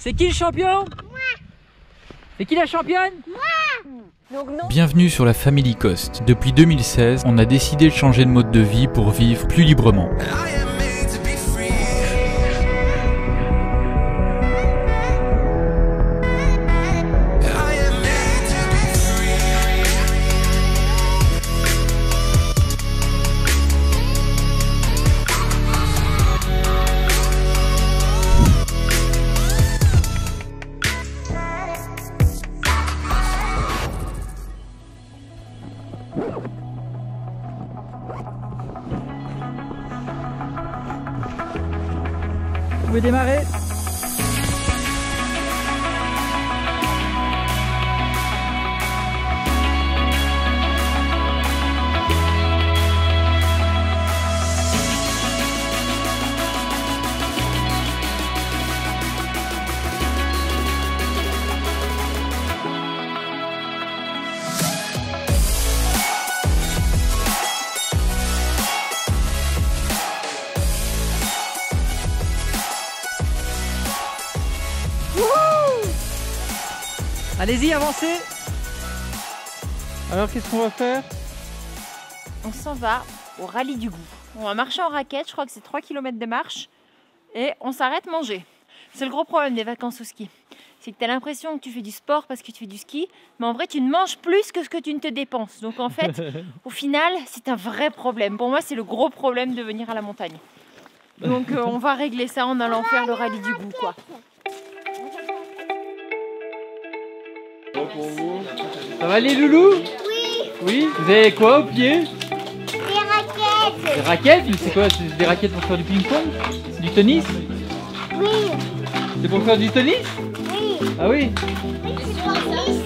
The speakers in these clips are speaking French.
C'est qui le champion? Moi. C'est qui la championne? Moi. Bienvenue sur la Family Coast. Depuis 2016, on a décidé de changer de mode de vie pour vivre plus librement. Vous pouvez démarrer. Allez-y, avancez. Alors qu'est-ce qu'on va faire? On s'en va au rallye du goût. On va marcher en raquette, je crois que c'est 3 km de marche. Et on s'arrête manger. C'est le gros problème des vacances au ski. C'est que tu as l'impression que tu fais du sport parce que tu fais du ski. Mais en vrai, tu ne manges plus que ce que tu ne te dépenses. Donc en fait, au final, c'est un vrai problème. Pour moi, c'est le gros problème de venir à la montagne. Donc on va régler ça en allant faire le rallye du goût, quoi. Ça va les loulous? Oui. Oui. Vous avez quoi au pied? Des raquettes. Des raquettes? Mais c'est quoi? C'est des raquettes pour faire du ping-pong? C'est du tennis? Oui. C'est pour faire du tennis? Oui. Ah oui?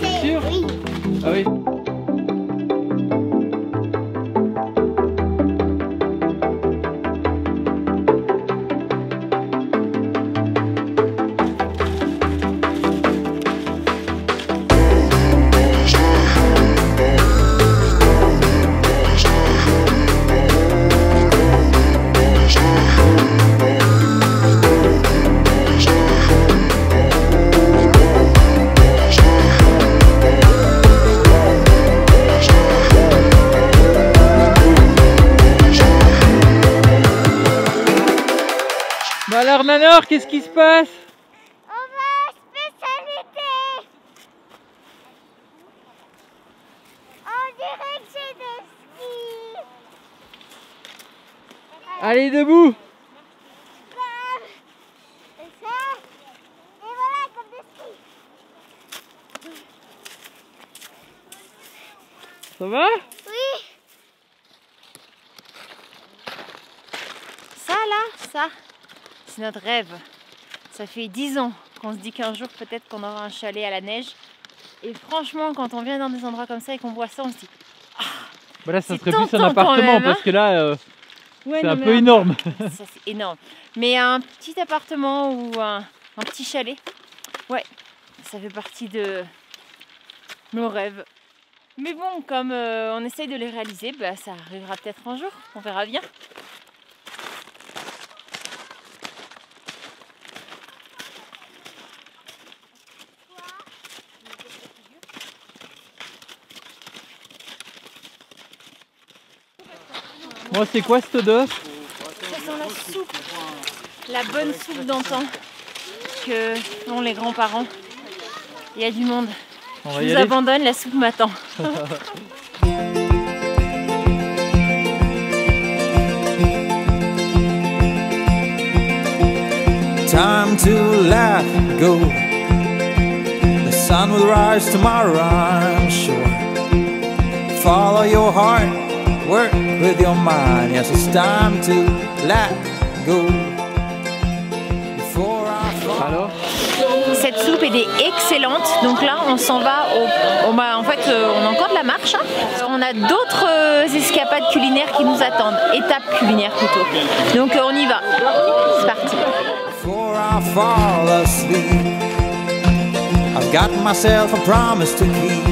C'est sûr? Oui. Ah oui. Bah alors Nanor, qu'est-ce qui se passe? On va spécialité. On dirait que c'est de ski. Allez debout. Et ça. Et voilà comme de ski. Ça va? Oui. Ça là, ça, c'est notre rêve. Ça fait 10 ans qu'on se dit qu'un jour peut-être qu'on aura un chalet à la neige. Et franchement, quand on vient dans des endroits comme ça et qu'on voit ça, on se dit Bah là, ça c'est serait plus un tentant quand appartement même, hein. parce que là, ouais, c'est non, un mais peu énorme. Ça c'est énorme. Mais un petit appartement ou un petit chalet, ouais, ça fait partie de nos rêves. Mais bon, comme on essaye de les réaliser, bah, ça arrivera peut-être un jour, on verra bien. Moi, c'est quoi cette odeur? Ça sent la soupe, la bonne soupe d'antan que font les grands-parents. Il y a du monde. On Je va y vous aller. abandonne, la soupe m'attend. Time to let go. The sun will rise tomorrow, I'm sure. Follow your heart, work with your mind. Yes, it's time to let go. Before I fall. Alors? Cette soupe est excellente. Donc là, on s'en va en fait, on a encore de la marche. Hein, parce qu'on a d'autres escapades culinaires qui nous attendent. Étapes culinaires plutôt. Donc on y va. C'est parti. Before I fall asleep, I've got myself a promise to keep.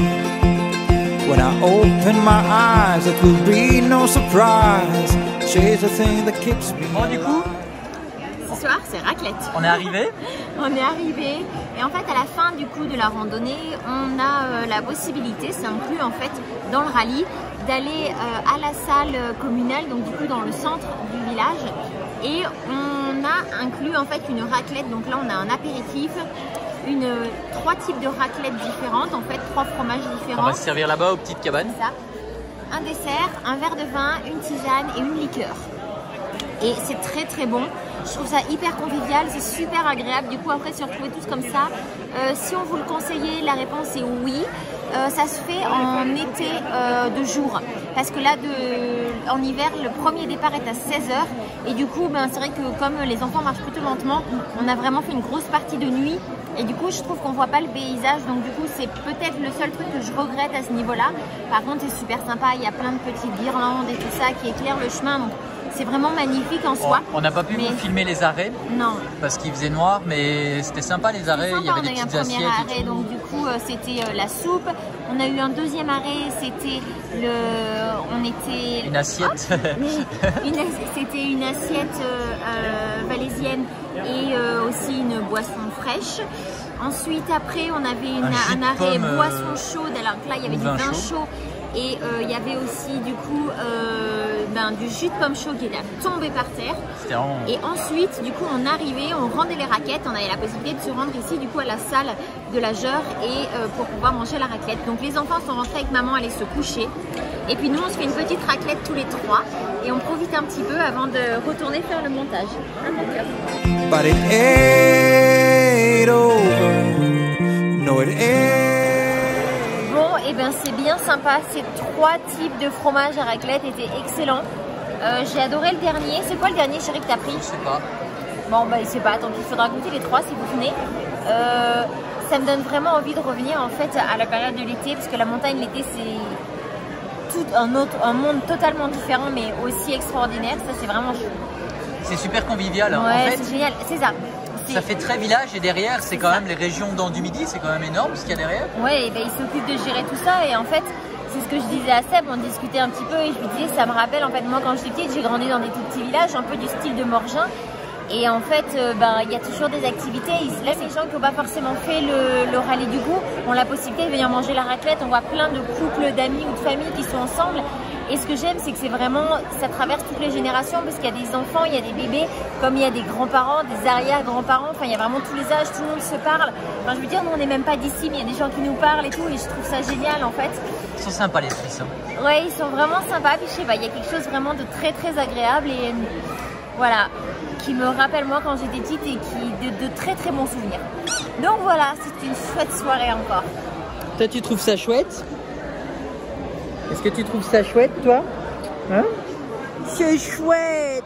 When I open my eyes, it will be no surprise. Chase the thing that keeps me. Bon, du coup, Ce soir, c'est raclette. on est arrivé. On est arrivé et en fait à la fin du coup de la randonnée, on a la possibilité, c'est inclus en fait dans le rallye, d'aller à la salle communale, donc du coup dans le centre du village, et on a inclus en fait une raclette. Donc là on a un apéritif, trois types de raclettes différentes, en fait 3 fromages différents. On va se servir là-bas aux petites cabanes. Ça. Un dessert, un verre de vin, une tisane et une liqueur. Et c'est très très bon. Je trouve ça hyper convivial, c'est super agréable. Du coup après se retrouver tous comme ça. Si on vous le conseillait, la réponse est oui. Ça se fait en été de jour. Parce que là, en hiver, le premier départ est à 16h. Et du coup, ben, c'est vrai que comme les enfants marchent plutôt lentement, on a vraiment fait une grosse partie de nuit. Et du coup, je trouve qu'on voit pas le paysage. Donc du coup, c'est peut-être le seul truc que je regrette à ce niveau-là. Par contre, c'est super sympa. Il y a plein de petites guirlandes et tout ça qui éclairent le chemin. Donc c'est vraiment magnifique en soi. On n'a pas pu vous filmer les arrêts. Non. Parce qu'il faisait noir, mais c'était sympa les arrêts. Sympa, il y avait des petites assiettes. On a eu un premier arrêt, donc du coup c'était la soupe. On a eu un deuxième arrêt, c'était une assiette. C'était une assiette valaisienne et aussi une boisson fraîche. Ensuite après on avait un arrêt boisson chaude. Alors là il y avait du vin chaud. Et il y avait aussi du coup du jus de pomme chaud qui était tombé par terre. Et ensuite du coup on arrivait, on rendait les raclettes, on avait la possibilité de se rendre ici du coup à la salle de la Jeure et pour pouvoir manger la raclette. Donc les enfants sont rentrés avec maman, aller se coucher. Et puis nous on se fait une petite raclette tous les 3 et on profite un petit peu avant de retourner faire le montage. But it ain't over. No, it ain't. Et ben c'est bien sympa, ces 3 types de fromage à raclette étaient excellents. J'ai adoré le dernier. C'est quoi le dernier chéri que t'as pris? Je sais pas. Bon bah c'est pas, donc il faudra goûter les 3 si vous venez. Ça me donne vraiment envie de revenir en fait à la période de l'été, parce que la montagne l'été c'est tout un monde totalement différent mais aussi extraordinaire. Ça c'est vraiment chou. C'est super convivial. Ouais, en fait, c'est génial, c'est ça. Ça fait très village et derrière c'est quand même les régions du Midi, c'est quand même énorme ce qu'il y a derrière. Ouais, et ben, il s'occupe de gérer tout ça et en fait c'est ce que je disais à Seb, on discutait un petit peu et je lui disais ça me rappelle en fait moi quand j'étais petite j'ai grandi dans des tout petits villages un peu du style de Morgin et en fait il y a toujours des activités. Là c'est les gens qui n'ont pas forcément fait le rallye du goût ont la possibilité de venir manger la raclette, on voit plein de couples d'amis ou de familles qui sont ensemble. Et ce que j'aime, c'est que c'est vraiment, ça traverse toutes les générations parce qu'il y a des enfants, il y a des bébés, comme il y a des grands-parents, des arrière-grands-parents, enfin il y a vraiment tous les âges, tout le monde se parle. Enfin je veux dire, nous on n'est même pas d'ici, mais il y a des gens qui nous parlent et tout, et je trouve ça génial en fait. Ils sont sympas les Suisses. Ouais, ils sont vraiment sympas, puis je sais pas, il y a quelque chose vraiment de très très agréable et voilà, qui me rappelle moi quand j'étais petite et qui de très très bons souvenirs. Donc voilà, c'est une chouette soirée encore. Toi tu trouves ça chouette? Est-ce que tu trouves ça chouette, toi? Hein? C'est chouette!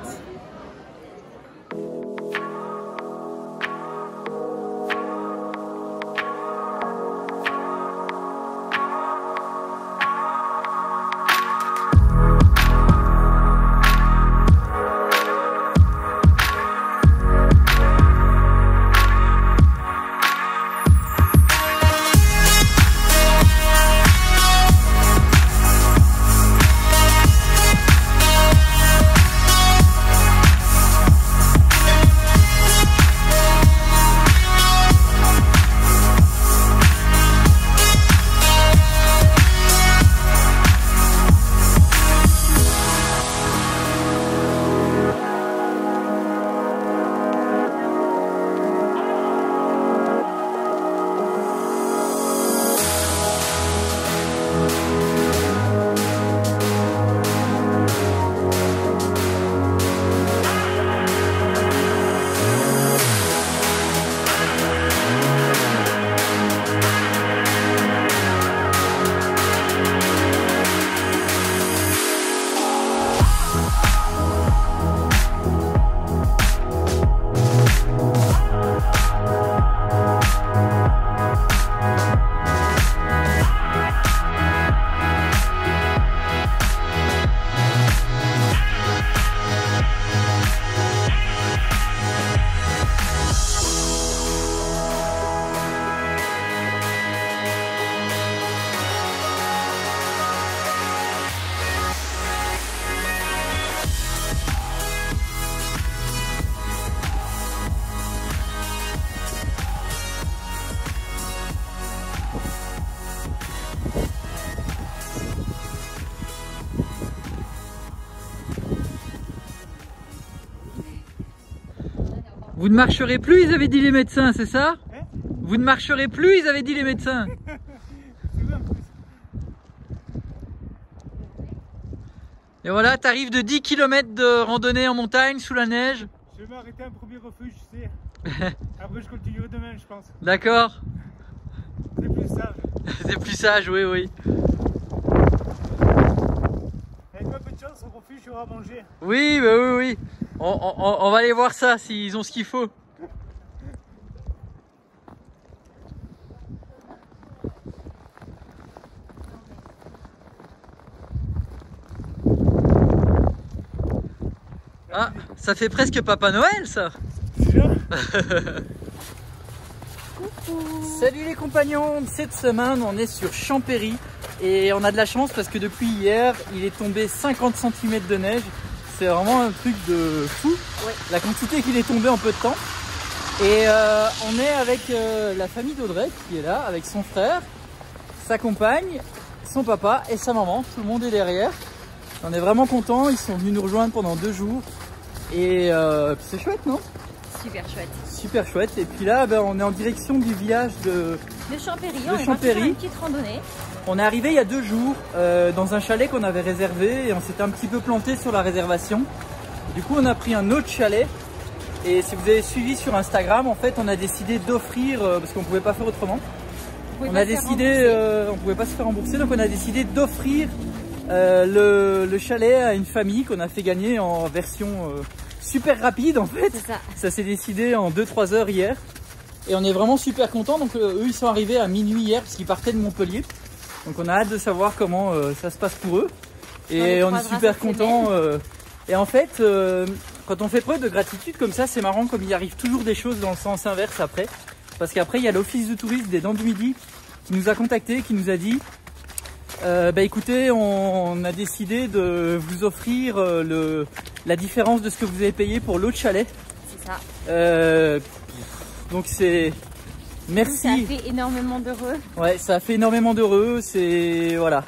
Vous ne marcherez plus, ils avaient dit les médecins, c'est ça? Vous ne marcherez plus, ils avaient dit les médecins. Et voilà, t'arrives de 10 km de randonnée en montagne sous la neige. Je vais m'arrêter un premier refuge, tu sais. Après je continuerai demain, je pense. D'accord. C'est plus sage. C'est plus sage, oui, oui. Avec un peu de chance, au refuge, il y aura à manger. Oui, bah oui, oui. On va aller voir ça, s'ils ont ce qu'il faut. Ah, ça fait presque Papa Noël, ça. Salut les compagnons, cette semaine on est sur Champéry et on a de la chance parce que depuis hier il est tombé 50 cm de neige. C'est vraiment un truc de fou, ouais. La quantité qu'il est tombé en peu de temps. Et on est avec la famille d'Audrey qui est là, avec son frère, sa compagne, son papa et sa maman. Tout le monde est derrière. On est vraiment contents, ils sont venus nous rejoindre pendant 2 jours. Et c'est chouette, non? Super chouette. Super chouette. Et puis là, ben, on est en direction du village de Champéry. De on est parti faire une petite randonnée. On est arrivé il y a 2 jours dans un chalet qu'on avait réservé et on s'était un petit peu planté sur la réservation. Du coup, on a pris un autre chalet. Et si vous avez suivi sur Instagram, en fait, on a décidé d'offrir, parce qu'on ne pouvait pas faire autrement, on a décidé, on ne pouvait pas se faire rembourser, donc on a décidé d'offrir le chalet à une famille qu'on a fait gagner en version super rapide en fait. Ça s'est décidé en 2-3 heures hier. Et on est vraiment super contents. Donc eux ils sont arrivés à minuit hier parce qu'ils partaient de Montpellier. Donc on a hâte de savoir comment ça se passe pour eux. Et on est super contents. Et en fait, quand on fait preuve de gratitude comme ça, c'est marrant comme il arrive toujours des choses dans le sens inverse après. Parce qu'après il y a l'office de tourisme des Dents du Midi qui nous a contactés, qui nous a dit bah écoutez, on a décidé de vous offrir la différence de ce que vous avez payé pour l'autre chalet. C'est ça. Donc c'est... Merci. Ça a fait énormément d'heureux. Ouais, ça a fait énormément d'heureux, c'est... Voilà.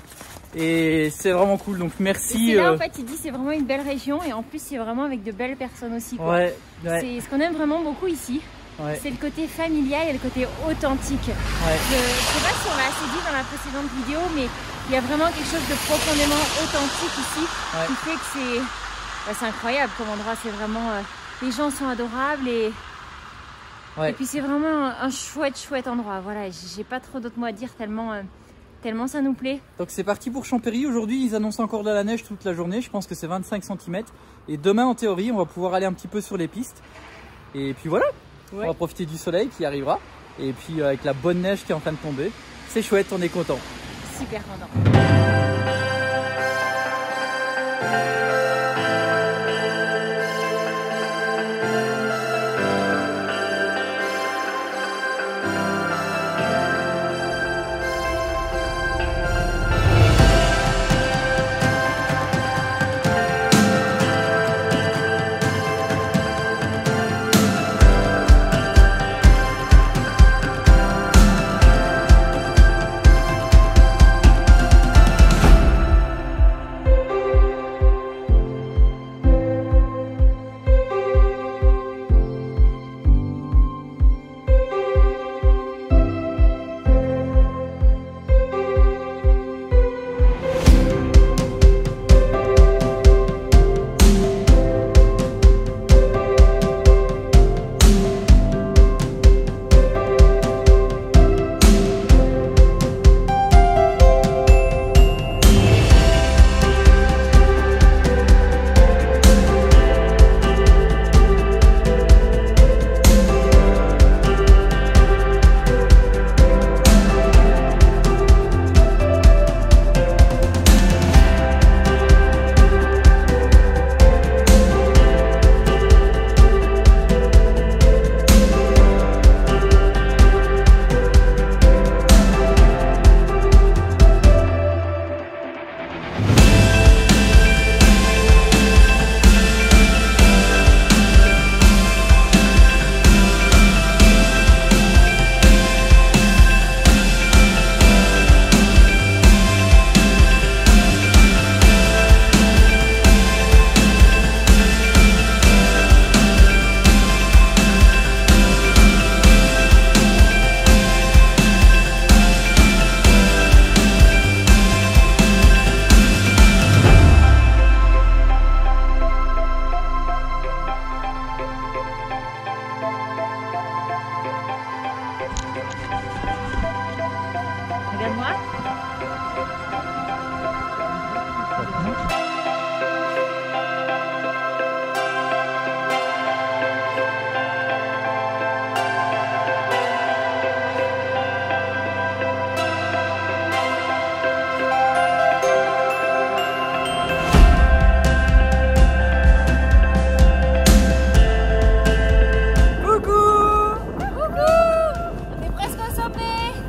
Et c'est vraiment cool, donc merci. Et là en fait il dit c'est vraiment une belle région et en plus c'est vraiment avec de belles personnes aussi, quoi. Ouais. C'est ce qu'on aime vraiment beaucoup ici. Ouais. C'est le côté familial et le côté authentique. Ouais. Je sais pas si on l'a assez dit dans la précédente vidéo, mais il y a vraiment quelque chose de profondément authentique ici, qui fait que c'est incroyable comme endroit. C'est vraiment les gens sont adorables et puis c'est vraiment un chouette endroit. Voilà, j'ai pas trop d'autres mots à dire tellement ça nous plaît. Donc c'est parti pour Champéry. Aujourd'hui ils annoncent encore de la neige toute la journée. Je pense que c'est 25 cm et demain en théorie on va pouvoir aller un petit peu sur les pistes. Et puis voilà. On va profiter du soleil qui arrivera et puis avec la bonne neige qui est en train de tomber, c'est chouette, on est content. Super content.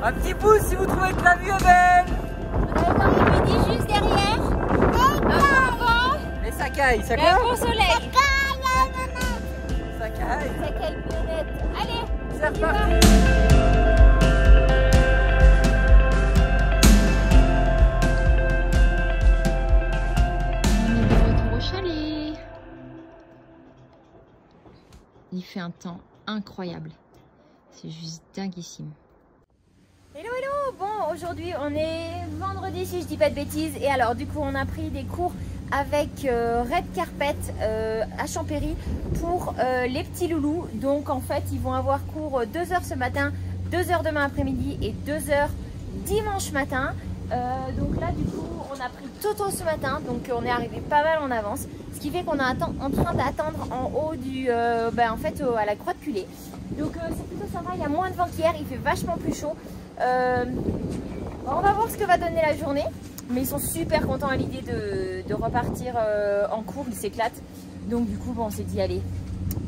Un petit pouce si vous trouvez que la vue est belle. On a le Dent-du-Midi juste derrière. Un vent. Et ça caille, ça Et un caille. bon soleil. Ça caille. Ça caille net. Allez, C'est on y va. reparti. On est de retour au chalet. Il fait un temps incroyable. C'est juste dinguissime. Hello hello. Bon, aujourd'hui on est vendredi si je dis pas de bêtises. Et alors du coup on a pris des cours avec Red Carpet à Champéry pour les petits loulous. Donc en fait ils vont avoir cours 2 h ce matin, 2 h demain après-midi et 2 h dimanche matin. Donc là du coup on a pris Toto ce matin, donc on est arrivé pas mal en avance, ce qui fait qu'on est en train d'attendre en haut du en fait à la Croix de Culée. Donc c'est plutôt sympa, il y a moins de vent qu'hier, il fait vachement plus chaud. On va voir ce que va donner la journée, mais ils sont super contents à l'idée de repartir en cours, ils s'éclatent. Donc du coup bon, on s'est dit allez,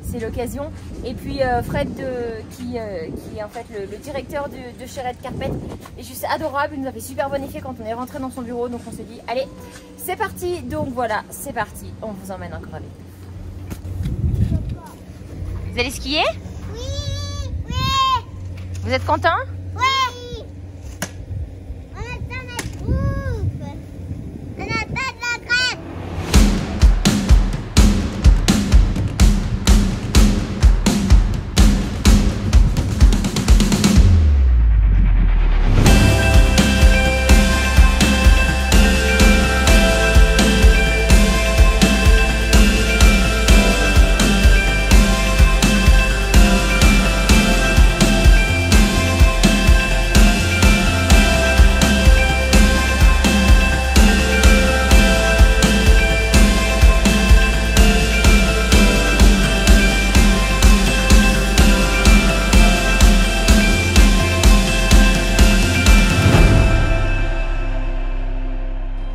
c'est l'occasion. Et puis Fred qui est en fait le directeur de chez Red Carpet est juste adorable, il nous a fait super bon effet quand on est rentré dans son bureau. Donc on s'est dit allez, c'est parti. Donc voilà, c'est parti, on vous emmène encore avec nous. Vous allez skier? Oui, oui, Vous êtes content? oui. On attend la bouffe. On attend la crêpe.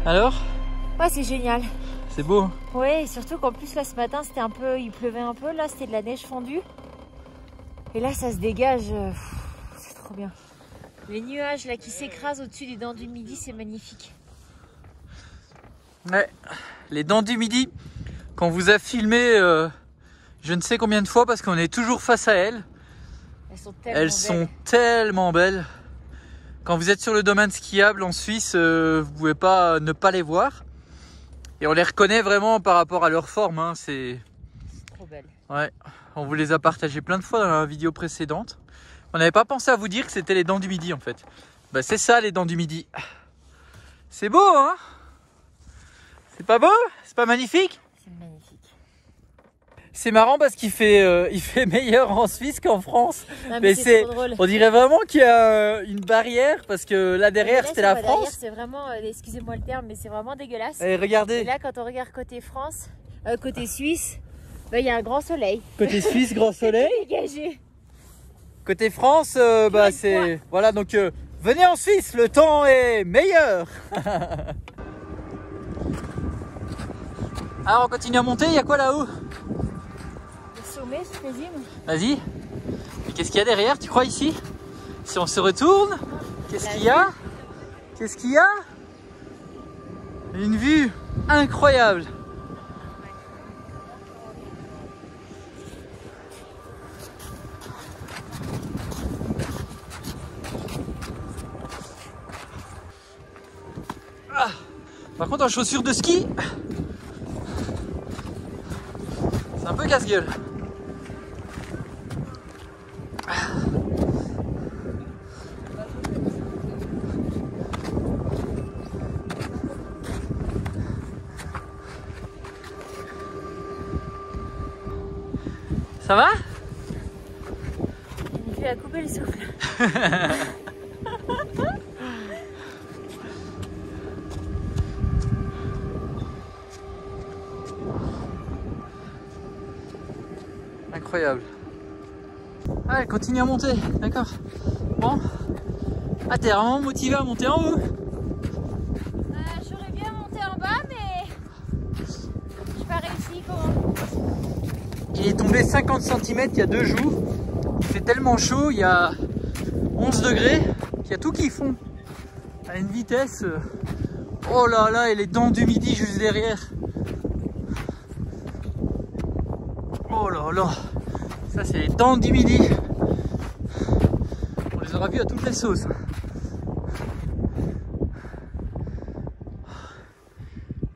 Alors, Ouais, c'est génial. c'est beau. Ouais, et surtout qu'en plus là ce matin c'était un peu, il pleuvait un peu, là c'était de la neige fondue. Et là ça se dégage, c'est trop bien. Les nuages là qui s'écrasent au-dessus des Dents du Midi, c'est magnifique. Ouais, les Dents du Midi, qu'on vous a filmé je ne sais combien de fois parce qu'on est toujours face à elles. Elles sont tellement belles. Tellement belles. Quand vous êtes sur le domaine skiable en Suisse, vous pouvez pas ne pas les voir. Et on les reconnaît vraiment par rapport à leur forme. Hein. C'est trop belles. Ouais, on vous les a partagées plein de fois dans la vidéo précédente. On n'avait pas pensé à vous dire que c'était les Dents du Midi en fait. Bah, c'est ça les Dents du Midi. C'est beau, hein? C'est pas beau? C'est pas magnifique? C'est magnifique. C'est marrant parce qu'il fait, il fait meilleur en Suisse qu'en France. Non, mais c'est trop drôle. on dirait vraiment qu'il y a une barrière parce que là derrière Là, c'était c'est la pas France. derrière, c'est vraiment, excusez-moi le terme, mais c'est vraiment dégueulasse. Et regardez, Et là quand on regarde côté France, côté Suisse, il y a un grand soleil. côté Suisse, grand soleil. Dégagé. Côté France, bah c'est... Voilà, donc venez en Suisse, le temps est meilleur. Alors on continue à monter, il y a quoi là-haut? Le sommet, je présume. Vas-y. Et qu'est-ce qu'il y a derrière, tu crois, ici? Si on se retourne, qu'est-ce qu'il y a? Qu'est-ce qu'il y a? Une vue incroyable. Ah. Par contre, en chaussures de ski, c'est un peu casse-gueule. Ça va? Il lui a coupé le souffle. Incroyable. Allez, continue à monter, d'accord. Bon. Ah, t'es vraiment motivé à monter en haut? J'aurais bien monté en bas, mais j'ai pas réussi. Comment? Il est tombé 50 cm il y a 2 jours. Il fait tellement chaud, il y a 11 degrés, il y a tout qui fond à une vitesse. Oh là là, et les dents du midi juste derrière. Oh là là, ça c'est les dents du midi. On les aura vus à toutes les sauces.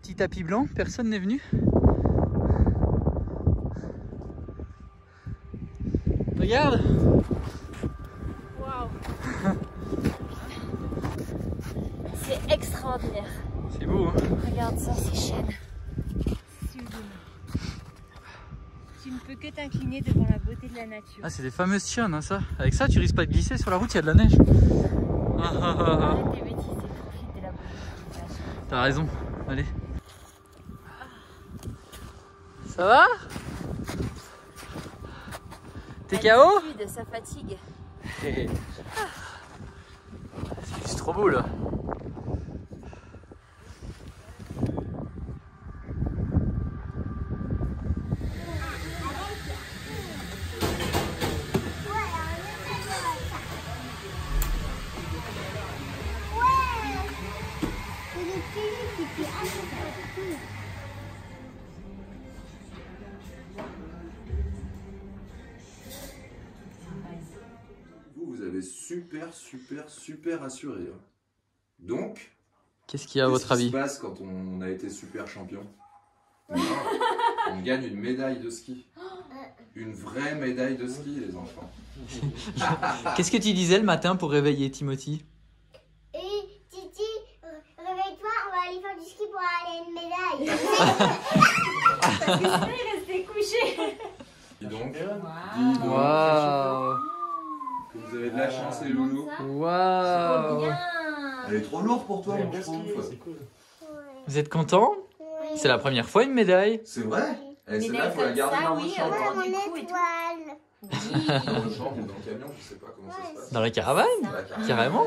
Petit tapis blanc, personne n'est venu. Regarde. Waouh. C'est extraordinaire. C'est beau, hein. Regarde ça, ces chaînes. Sublime. Tu ne peux que t'incliner devant la beauté de la nature. Ah, c'est des fameuses chiennes, hein, ça. Avec ça, tu risques pas de glisser sur la route, il y a de la neige. Arrête tes bêtises et profite de la beauté du paysage. T'as raison, allez. Ça va? T'es KO? Ça fatigue. C'est juste trop beau là. Vous avez super assuré. Hein. Donc, Qu'est-ce qu'il y a à votre avis? Qu'est-ce qui se passe quand on a été super champion? On gagne une médaille de ski. Une vraie médaille de ski, les enfants. Qu'est-ce que tu disais le matin pour réveiller Timothy? Et Titi, réveille-toi, on va aller faire du ski pour aller à une médaille. Parce que sinon il restait couché. Dis donc, Waouh! que vous avez de la chance, les loulous. Waouh! Bien. Elle est trop lourde pour toi, mon trouve. Vous êtes content? C'est la première fois une médaille. C'est vrai? Une Celle-là, il faut la médaille garder comme dans ça, votre oui, chambre. autour Mon du cou et tout. étoile. Dans votre chambre ou dans le camion, je sais pas comment ça se passe. Dans la caravane? Dans la caravane. Carrément.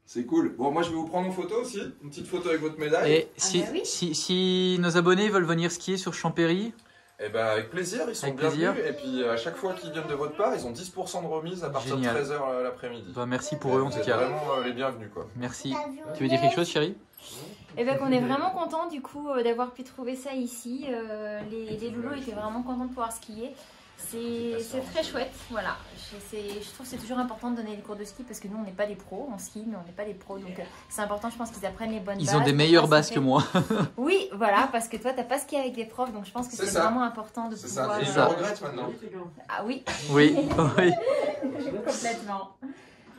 C'est cool. Bon, moi je vais vous prendre en photo aussi. Une petite photo avec votre médaille. Et si nos abonnés veulent venir skier sur Champéry, Eh ben avec plaisir, ils sont Avec bienvenus. plaisir. Et puis à chaque fois qu'ils viennent de votre part, ils ont 10% de remise à partir Génial. de 13h l'après-midi. bah, merci pour eux en Vous tout êtes cas. vraiment les bienvenus quoi. Merci. Tu veux dire quelque chose, chérie? Et bien qu'on est vraiment content du coup d'avoir pu trouver ça ici. Les loulous étaient vraiment contents de pouvoir skier. C'est très chouette, voilà. Je trouve que c'est toujours important de donner des cours de ski parce que nous on n'est pas des pros, on skie mais on n'est pas des pros. Donc c'est important, je pense qu'ils apprennent les bonnes bases. Ils ont des meilleures bases que moi. Oui, voilà, parce que toi t'as pas skié avec des profs, donc je pense que C'est c'est ça. vraiment important de C'est pouvoir... ça. Et je ça. le regrette maintenant. Ah oui, Oui, oui. complètement.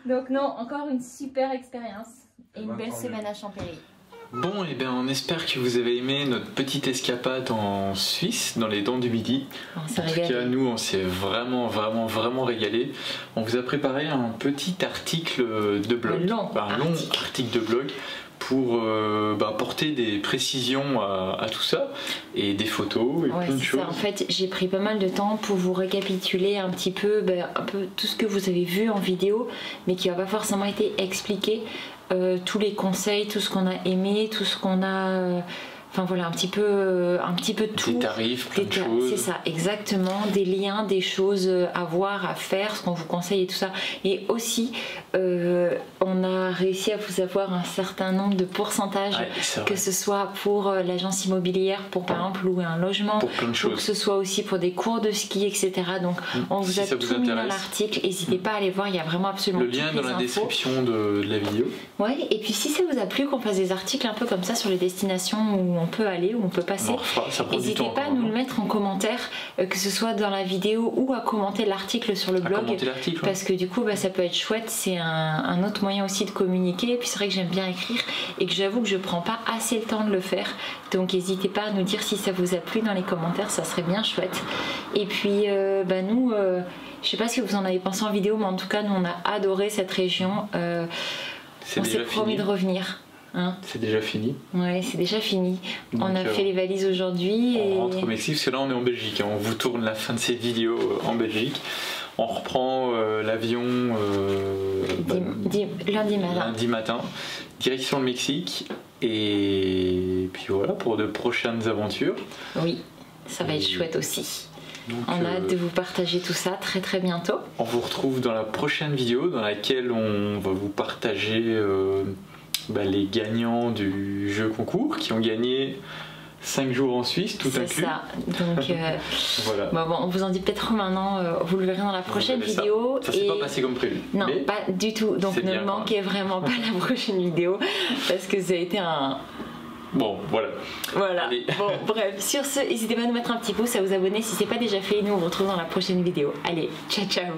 Donc non, encore une super expérience et une bah, belle tant semaine à Champéry. Bon, et bien on espère que vous avez aimé notre petite escapade en Suisse, dans les Dents du Midi. On s'est En tout cas, nous, on s'est vraiment régalé. On vous a préparé un petit article de blog, Un long article de blog pour apporter des précisions à tout ça et des photos et Ouais, plein de c'est choses. ça. En fait, j'ai pris pas mal de temps pour vous récapituler un peu tout ce que vous avez vu en vidéo, mais qui n'a pas forcément été expliqué. Tous les conseils, tout ce qu'on a aimé, tout ce qu'on a... Enfin voilà, un petit peu de tout. Des tarifs, plein de choses. C'est ça, exactement. Des liens, des choses à voir, à faire, ce qu'on vous conseille et tout ça. Et aussi, on a réussi à vous avoir un certain nombre de pourcentages, Ouais, c'est que vrai. ce soit pour l'agence immobilière, pour par exemple louer un logement, Pour plein de que choses. ce soit aussi pour des cours de ski, etc. Donc on vous Si a ça tout vous mis dans intéresse. l'article. N'hésitez pas à aller voir, il y a vraiment absolument Le lien toutes est dans les la infos. description de la vidéo. Ouais, et puis si ça vous a plu qu'on fasse des articles un peu comme ça sur les destinations où on peut aller, où on peut passer, On refera, ça prend du n'hésitez temps. pas à nous le mettre en commentaire, que ce soit dans la vidéo ou à commenter l'article sur le À blog. commenter l'article. ouais. Parce que du coup ça peut être chouette, c'est un autre moyen aussi de communiquer. Et puis c'est vrai que j'aime bien écrire et que j'avoue que je prends pas assez le temps de le faire. Donc n'hésitez pas à nous dire si ça vous a plu dans les commentaires, ça serait bien chouette. Et puis nous, je sais pas ce que vous en avez pensé en vidéo, mais en tout cas nous on a adoré cette région. C'est On s'est déjà promis fini. de revenir. Hein, C'est déjà fini. ouais, c'est déjà fini. Donc, on a fait les valises aujourd'hui et On rentre au Mexique parce que là on est en Belgique. Hein. On vous tourne la fin de cette vidéo en Belgique. On reprend l'avion lundi matin. lundi matin, direction le Mexique. Et puis voilà pour de prochaines aventures. Oui, ça va être chouette aussi. Donc, on a hâte de vous partager tout ça très très bientôt. On vous retrouve dans la prochaine vidéo dans laquelle on va vous partager les gagnants du jeu concours qui ont gagné 5 jours en Suisse, tout inclus. C'est ça. Donc, voilà. Bon, on vous en dit peut-être maintenant, vous le verrez dans la prochaine vidéo. Ça s'est pas passé comme prévu. Non, pas du tout. Donc ne manquez vraiment pas la prochaine vidéo parce que ça a été un... Bon, voilà. Voilà. Bon, bref, sur ce, n'hésitez pas à nous mettre un petit pouce, à vous abonner si ce n'est pas déjà fait. Nous, on vous retrouve dans la prochaine vidéo. Allez, ciao, ciao.